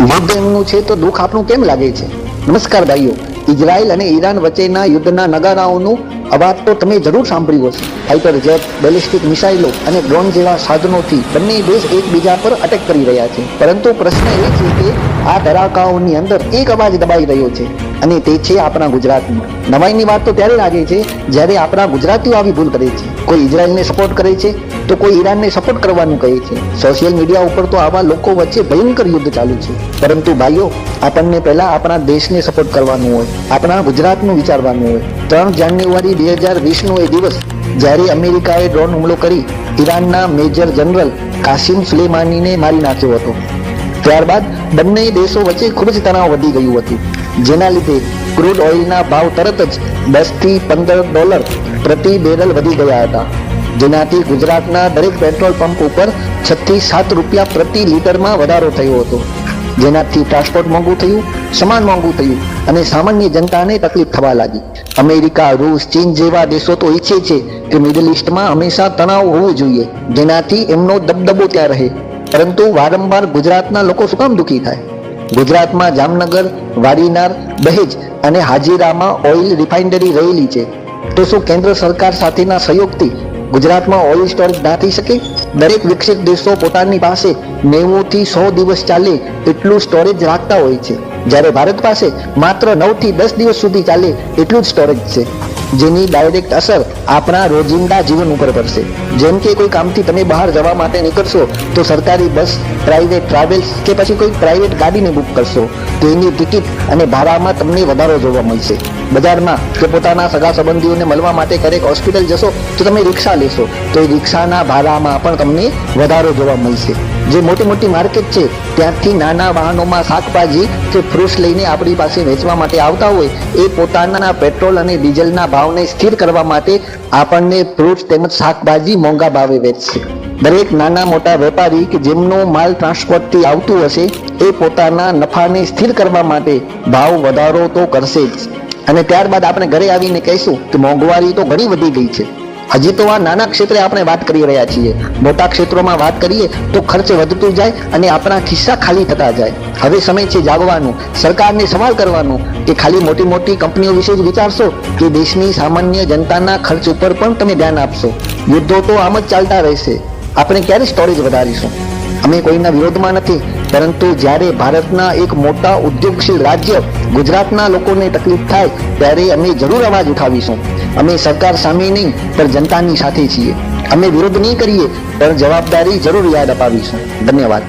યુદ્ધ એમનું છે તો દુઃખ આપણું કેમ લાગે છે? નમસ્કાર ભાઈઓ, ઇઝરાયલ અને ઈરાન વચ્ચેના યુદ્ધના નગારાઓનું અવાજ તો તમે જરૂર સાંભળ્યું હશે. ફાઇટર જેટ, બેલિસ્ટિક મિસાઇલો અને ડ્રોન જેવા સાધનોથી બંને દેશ એકબીજા પર અટેક કરી રહ્યા છે. પરંતુ પ્રશ્ન એ છે કે આ ધડાકાઓની અંદર એક અવાજ દબાઈ રહ્યો છે અને તે છે આપણા ગુજરાતનો. નવાઈની વાત તો ત્યારે લાગે છે જ્યારે આપણા ગુજરાતીઓ આવી ભૂલ કરે છે. કોઈ ઇઝરાયલને સપોર્ટ કરે છે તો કોઈ ઈરાનને સપોર્ટ કરવાનું કહે છે. સોશિયલ મીડિયા ઉપર તો આવા લોકો વચ્ચે ભયંકર યુદ્ધ ચાલુ છે. પરંતુ ભાઈઓ, આપણને પહેલા આપણા દેશને સપોર્ટ કરવાનું હોય, આપણા ગુજરાતનું વિચારવાનું હોય. 3 જાન્યુઆરી 2020નો એ દિવસ જ્યારે અમેરિકાએ ડ્રોન હુમલો કરી ઈરાનના મેજર જનરલ કાસિમ સુલેમાનીને મારી નાખ્યો હતો, ત્યારબાદ બંને દેશો વચ્ચે ખૂબ જ તણાવ વધી ગયું હતું, જેના લીધે ક્રૂડ ઓઇલના ભાવ તરત જ $10 થી $15 પ્રતિ બેરલ વધી ગયા હતા, જેનાથી ગુજરાતના દરેક પેટ્રોલ પંપ ઉપર 6 થી 7 રૂપિયા પ્રતિ લીટરમાં વધારો થયો હતો, જેનાથી ટ્રાન્સપોર્ટ મોંઘું થયું, સામાન મોંઘું થયું અને સામાન્ય જનતાને તકલીફ થવા લાગી. અમેરિકા, રૂસ, ચીન જેવા દેશો તો ઈચ્છે છે કે મિડલ ઈસ્ટમાં હંમેશા તણાવ હોવું જોઈએ, જેનાથી એમનો દબદબો ત્યાં રહે. પરંતુ વારંવાર ગુજરાતના લોકો શું કામ દુઃખી થાય? ગુજરાતમાં જામનગર, વાડીનાર, દહેજ અને હાજીરામાં ઓઇલ રિફાઇનરી રહેલી છે, તો શું કેન્દ્ર સરકાર સાથેના સહયોગથી ગુજરાતમાં ઓઇલ સ્ટોરેજ ના થઈ શકે? દરેક વિકસિત દેશો પોતાની પાસે 90 થી 100 દિવસ ચાલે એટલું સ્ટોરેજ રાખતા હોય છે, જ્યારે ભારત પાસે માત્ર 9 થી 10 દિવસ સુધી ચાલે એટલું જ સ્ટોરેજ છે, જેની ડાયરેક્ટ અસર આપણા રોજિંદા જીવન ઉપર પડશે. જેમ કે કોઈ કામથી તમે બહાર જવા માટે નીકળશો તો સરકારી બસ, પ્રાઇવેટ ટ્રાવેલ્સ કે પછી કોઈ પ્રાઇવેટ ગાડીને બુક કરશો તો એની ટિકિટ અને ભાડામાં તમને વધારો જોવા મળશે. બજારમાં કે પોતાના સગા સંબંધીઓને મળવા માટે ક્યારેક હોસ્પિટલ જશો તો તમે રિક્ષા લેશો તો એ રિક્ષાના ભાડામાં પણ તમને વધારો જોવા મળશે. જે મોટી મોટી માર્કેટ છે ત્યાંથી નાના વાહનોમાં શાકભાજી કે ફ્રૂટ્સ લઈને આપણી પાસે વેચવા માટે આવતા હોય, એ પોતાના પેટ્રોલ અને ડીઝલના ભાવને સ્થિર કરવા માટે આપણને ફ્રૂટ્સ તેમજ શાકભાજી મોંઘા ભાવે વેચશે. દરેક નાના મોટા વેપારી કે જેમનો માલ ટ્રાન્સપોર્ટથી આવતું હશે, એ પોતાના નફાને સ્થિર કરવા માટે ભાવ વધારો તો કરશે જ. અને ત્યારબાદ આપણે ઘરે આવીને કહીશું કે મોંઘવારી તો ઘણી વધી ગઈ છે. હજી તો આ નાના ક્ષેત્રે આપણે વાત કરી રહ્યા છીએ, મોટા ક્ષેત્રોમાં વાત કરીએ તો ખર્ચ વધતું જાય અને આપણા ખિસ્સા ખાલી થતા જાય. હવે સમય છે જાગવાનું, સરકારને સવાલ કરવાનો કે ખાલી મોટી મોટી કંપનીઓ વિશે જ વિચારશો કે દેશની સામાન્ય જનતાના ખર્ચ ઉપર પણ તમે ધ્યાન આપશો? યુદ્ધો તો આમ જ ચાલતા રહેશે. આપણે ક્યારે સ્ટોરેજ વધારીશું? અમે કોઈના વિરોધમાં નથી, પરંતુ જ્યારે ભારતના એક મોટા ઉદ્યોગશીલ રાજ્ય ગુજરાતના લોકોને તકલીફ થાય ત્યારે અમે જરૂર અવાજ ઉઠાવીશું. અમે સરકાર સામે નહીં પણ જનતાની સાથે છીએ. અમે વિરોધ નહીં કરીએ પણ જવાબદારી જરૂર યાદ અપાવીશું. ધન્યવાદ.